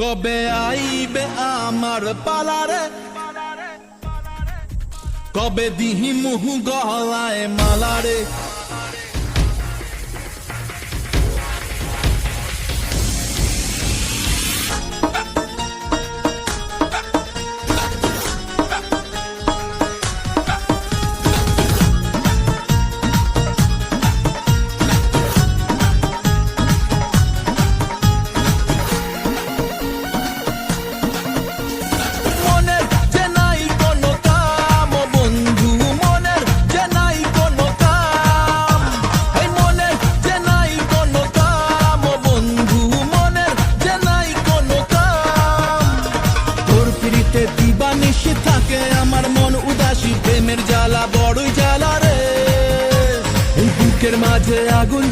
কবে আইবে আমার পালারে, কবে দিহি মুহু গলায় মালারে। দিবানিশি থাকে আমার মন উদাসী, প্রেমের জ্বালা বড়ই জ্বালা রে। এই বুকের মাঝে আগুন